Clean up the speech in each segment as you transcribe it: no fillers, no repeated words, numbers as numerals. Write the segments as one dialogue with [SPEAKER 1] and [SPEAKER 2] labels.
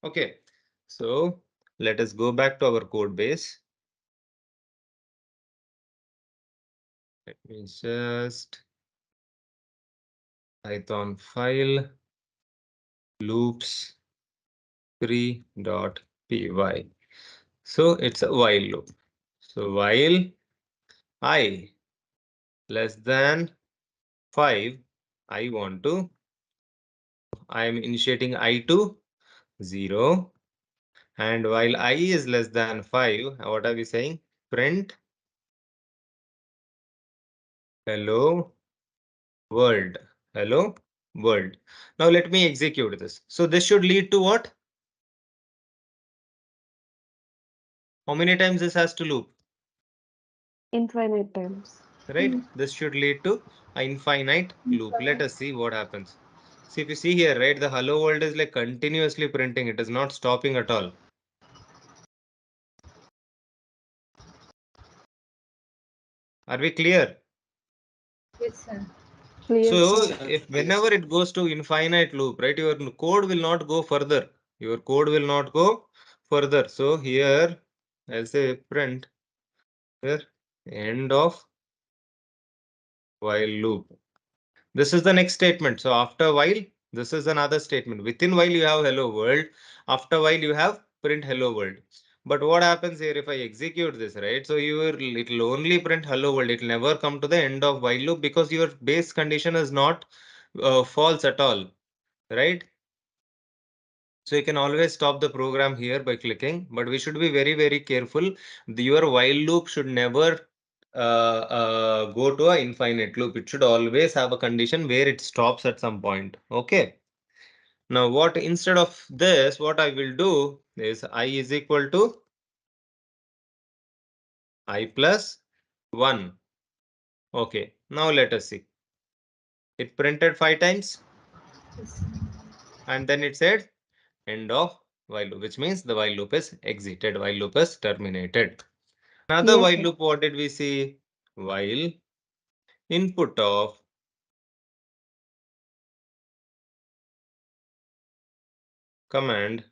[SPEAKER 1] Okay, so let us go back to our code base. Let me just Python file loops 3.py. So it's a while loop. So while I less than 5, I am initiating I to 0. And while I is less than 5, what are we saying? Print hello world. Hello world. Now let me execute this. So this should lead to what? How many times this has to loop?
[SPEAKER 2] Infinite times.
[SPEAKER 1] Right? This should lead to an infinite loop. Let us see what happens. See, if you see here, right, the hello world is like continuously printing. It is not stopping at all. Are we clear?
[SPEAKER 3] Yes, sir.
[SPEAKER 2] Clear,
[SPEAKER 1] So
[SPEAKER 2] sir.
[SPEAKER 1] if whenever it goes to infinite loop, right, your code will not go further. Your code will not go further. So here I'll say print here end of while loop. This is the next statement. So after while, this is another statement. Within while you have hello world. After while you have print hello world. But what happens here if I execute this, right? So it will only print hello world. It will never come to the end of while loop because your base condition is not false at all, right? So you can always stop the program here by clicking, but we should be very, very careful. Your while loop should never go to an infinite loop. It should always have a condition where it stops at some point. Okay. Now what instead of this, what I will do is I is equal to I plus 1. Okay. Now let us see. It printed 5 times
[SPEAKER 3] Yes.
[SPEAKER 1] and then it said end of while loop, which means the while loop is exited, while loop is terminated. Another
[SPEAKER 2] Yes,
[SPEAKER 1] while
[SPEAKER 2] sir.
[SPEAKER 1] loop, what did we see? While input of command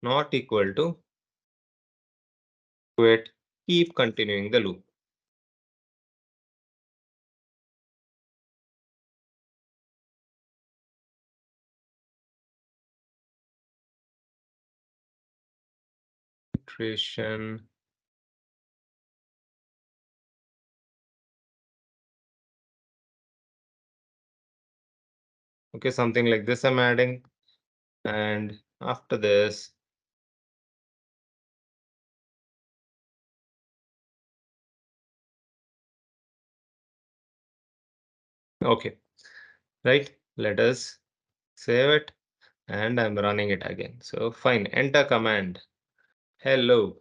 [SPEAKER 1] not equal to quit, keep continuing the loop. Iteration. Okay, something like this I'm adding. And after this, okay, right? Let us save it and I'm running it again. So fine, enter command. Hello.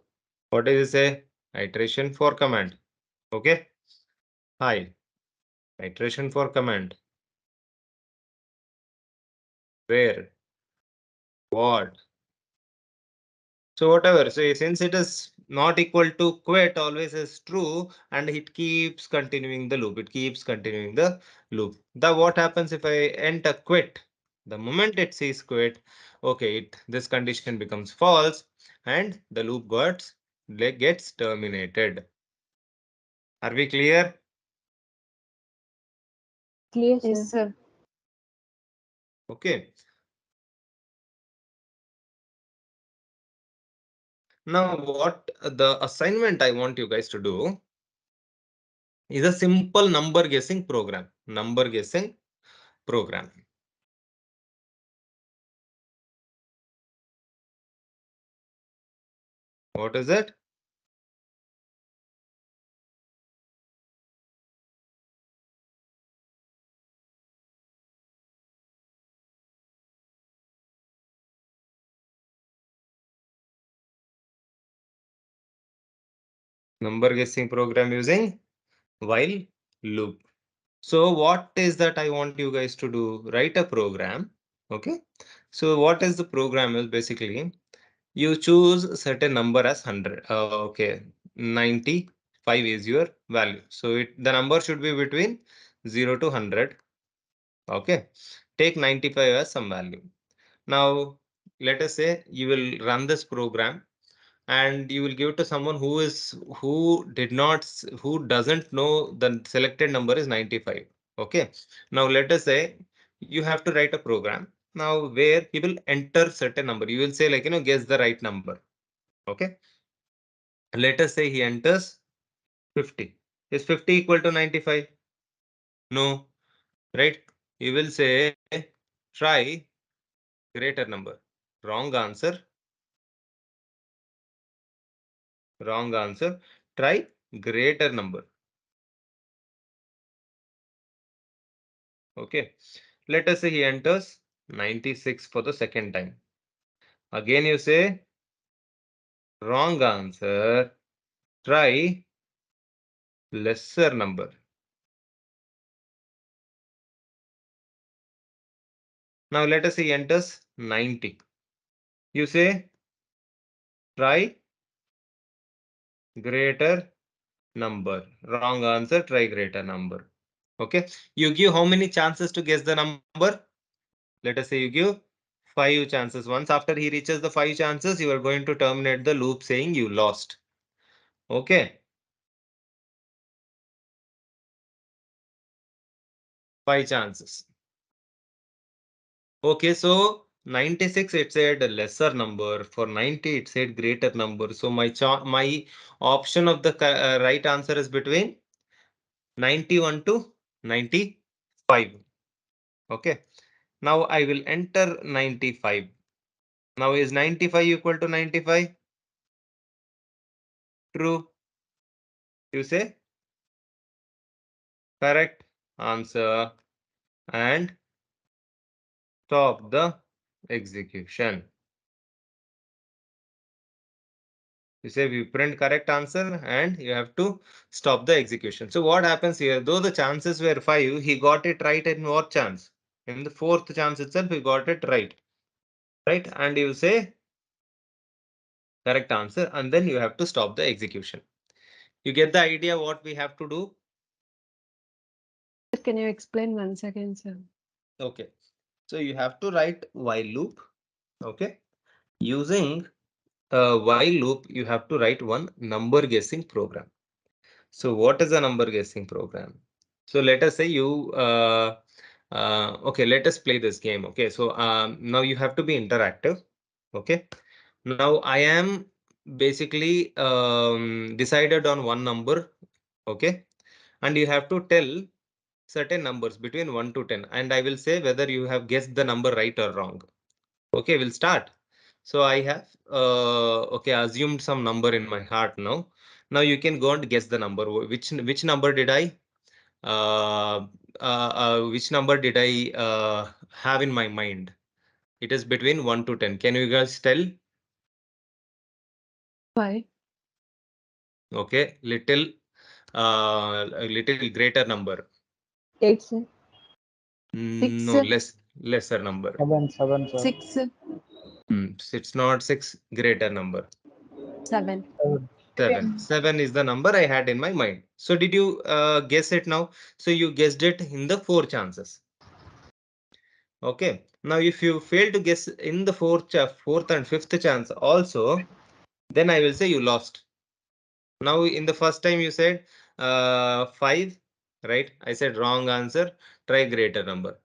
[SPEAKER 1] What does it say? Iteration for command. Okay. Hi. Iteration for command. Where? What? So whatever. So since it is not equal to quit always is true and it keeps continuing the loop. It keeps continuing the loop. The what happens if I enter quit? The moment it says quit, okay, this condition becomes false and the loop gets terminated. Are we clear?
[SPEAKER 3] Clear,
[SPEAKER 2] Yes,
[SPEAKER 3] sir.
[SPEAKER 2] sir.
[SPEAKER 1] Okay. Now what the assignment I want you guys to do is a simple number guessing program. Number guessing program. What is it? Number guessing program using while loop. So what is that I want you guys to do? Write a program. Okay. So what is the program is basically you choose a certain number as 100. Okay. 95 is your value. So the number should be between 0 to 100. Okay. take 95 as some value. Now, let us say you will run this program and you will give it to someone who doesn't know the selected number is 95. Okay. Now, let us say you have to write a program now where he will enter certain number. You will say like, guess the right number. Okay. Let us say he enters 50. Is 50 equal to 95? No, right? You will say try greater number. Wrong answer. Wrong answer. Try greater number. Okay. Let us say he enters 96 for the second time. Again, you say wrong answer. Try lesser number. Now let us say he enters 90. You say try greater number. Wrong answer. Try greater number. Okay. You give how many chances to guess the number? Let us say you give 5 chances. Once after he reaches the 5 chances, you are going to terminate the loop saying you lost. Okay. 5 chances. Okay, so 96 it said a lesser number. For 90 it said greater number. So my option of the right answer is between 91 to 95. Okay. Now I will enter 95. Now is 95 equal to 95? True. You say correct answer and stop the execution. You say we print correct answer and you have to stop the execution. So what happens here? Though the chances were 5, he got it right in what chance? In the fourth chance itself, he got it right. Right? And you say correct answer and then you have to stop the execution. You get the idea what we have to do?
[SPEAKER 2] Can you explain once again, sir?
[SPEAKER 1] Okay. So you have to write while loop. Okay. Using a while loop, you have to write one number guessing program. So what is a number guessing program? So let us say you okay, let us play this game. Okay, so now you have to be interactive. Okay, now I am basically decided on one number. Okay, and you have to tell certain numbers between 1 to 10, and I will say whether you have guessed the number right or wrong. Okay, we'll start. So I have okay, assumed some number in my heart now. Now you can go and guess the number. Which number did I which number did I have in my mind? It is between 1 to 10. Can you guys tell?
[SPEAKER 2] Why?
[SPEAKER 1] Okay, a little greater number.
[SPEAKER 3] 8, sir.
[SPEAKER 1] No, lesser number.
[SPEAKER 3] 7, sir.
[SPEAKER 2] 6,
[SPEAKER 1] It's not 6, greater number.
[SPEAKER 2] 7.
[SPEAKER 1] 7. 7 is the number I had in my mind. So did you guess it now? So you guessed it in the 4 chances. Okay. Now if you fail to guess in the fourth and fifth chance also, then I will say you lost. Now in the first time you said 5, right? I said wrong answer, try greater number.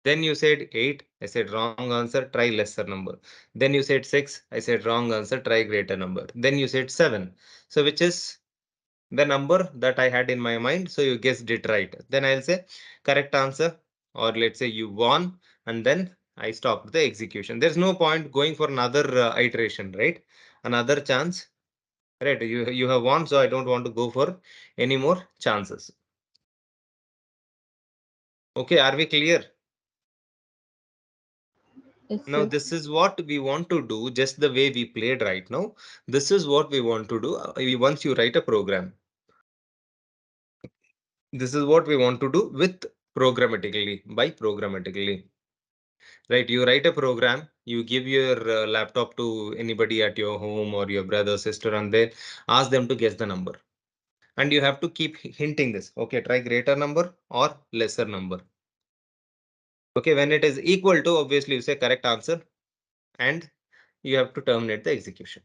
[SPEAKER 1] Then you said 8, I said wrong answer, try lesser number. Then you said 6, I said wrong answer, try greater number. Then you said 7. So which is the number that I had in my mind? So you guessed it right. Then I'll say correct answer, or let's say you won, and then I stopped the execution. There's no point going for another iteration, right? Another chance. Right, you have won, so I don't want to go for any more chances. Okay, are we clear?
[SPEAKER 3] Yes,
[SPEAKER 1] Now
[SPEAKER 3] sir.
[SPEAKER 1] this is what we want to do, just the way we played right now. This is what we want to do once you write a program. This is what we want to do with programmatically, by programmatically. Right, you write a program, you give your laptop to anybody at your home or your brother, sister, and they ask them to guess the number. And you have to keep hinting this. Okay, try greater number or lesser number. Okay, when it is equal to, obviously you say correct answer and you have to terminate the execution.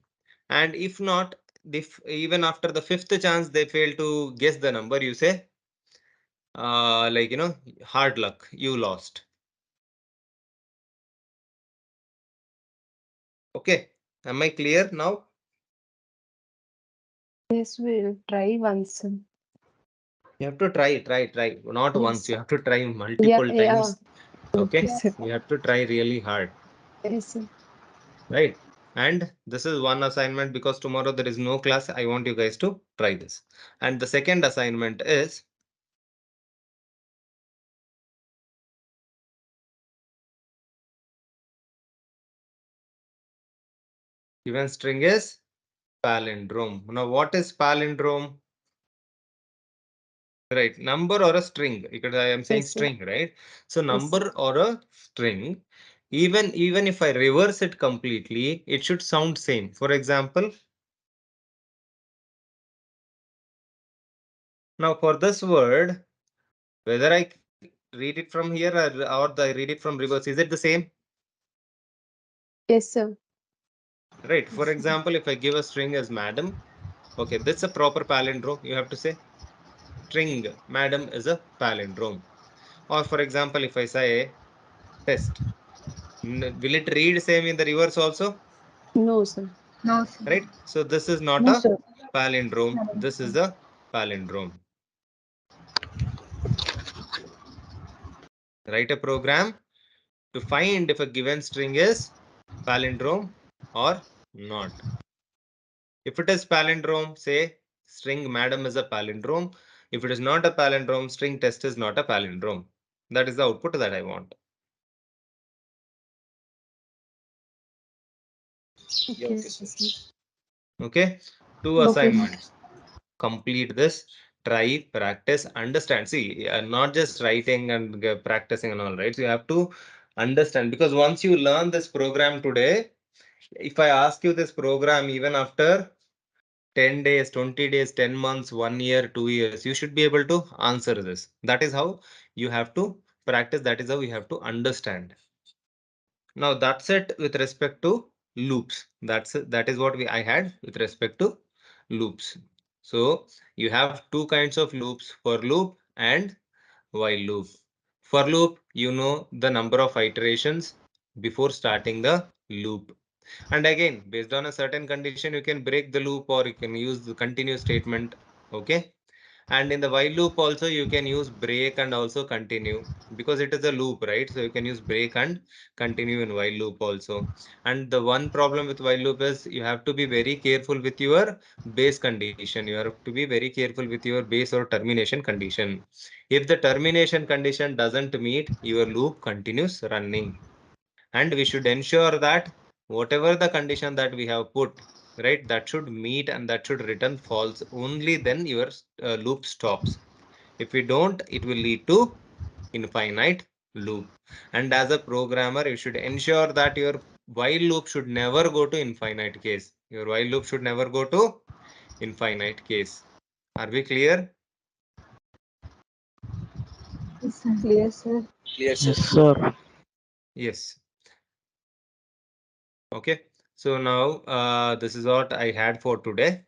[SPEAKER 1] And if not, if even after the fifth chance they fail to guess the number, you say like, you know, hard luck, you lost. Okay, am I clear now?
[SPEAKER 2] Yes, we'll try once.
[SPEAKER 1] You have to try, not once.
[SPEAKER 2] Yes.
[SPEAKER 1] You have to try multiple
[SPEAKER 2] Yeah.
[SPEAKER 1] times. Okay,
[SPEAKER 2] Yes, sir.
[SPEAKER 1] you have to try really hard,
[SPEAKER 2] Yes, sir.
[SPEAKER 1] right? And this is one assignment because tomorrow there is no class. I want you guys to try this. And the second assignment is given string is palindrome. Now, what is palindrome? Right, number or a string. Because I am saying
[SPEAKER 2] Yes, sir.
[SPEAKER 1] string, right? So
[SPEAKER 2] Yes,
[SPEAKER 1] number or a string, even if I reverse it completely, it should sound same. For example, now for this word, whether I read it from here or I read it from reverse, is it the same?
[SPEAKER 2] Yes, sir.
[SPEAKER 1] Right. For example, if I give a string as madam, okay, that's a proper palindrome. You have to say string madam is a palindrome. Or for example, if I say test, will it read same in the reverse also?
[SPEAKER 2] No, sir.
[SPEAKER 3] No, sir.
[SPEAKER 1] Right? So this is not
[SPEAKER 3] No,
[SPEAKER 1] a
[SPEAKER 3] sir.
[SPEAKER 1] palindrome. This is a palindrome. Write a program to find if a given string is palindrome or not. If it is palindrome, say string madam is a palindrome. If it is not a palindrome, string test is not a palindrome. That is the output that I want.
[SPEAKER 2] Okay, sir.
[SPEAKER 1] Okay, two
[SPEAKER 3] Okay.
[SPEAKER 1] assignments. Complete this, try, practice, understand. See, not just writing and practicing and all, right? So you have to understand, because once you learn this program today, if I ask you this program even after 10 days, 20 days, 10 months, 1 year, 2 years, you should be able to answer this. That is how you have to practice. That is how you have to understand. Now that's it with respect to loops. That is what I had with respect to loops. So you have two kinds of loops, for loop and while loop. For loop, you know the number of iterations before starting the loop. And again, based on a certain condition, you can break the loop or you can use the continue statement. Okay. And in the while loop also, you can use break and also continue, because it is a loop, right? So you can use break and continue in while loop also. And the one problem with while loop is you have to be very careful with your base condition. You have to be very careful with your base or termination condition. If the termination condition doesn't meet, your loop continues running. And we should ensure that whatever the condition that we have put, right, that should meet and that should return false. Only then your loop stops. If we don't, it will lead to infinite loop. And as a programmer, you should ensure that your while loop should never go to infinite case. Your while loop should never go to infinite case. Are we clear?
[SPEAKER 3] Clear, sir.
[SPEAKER 4] Yes, sir.
[SPEAKER 1] Yes. Okay. So now this is what I had for today.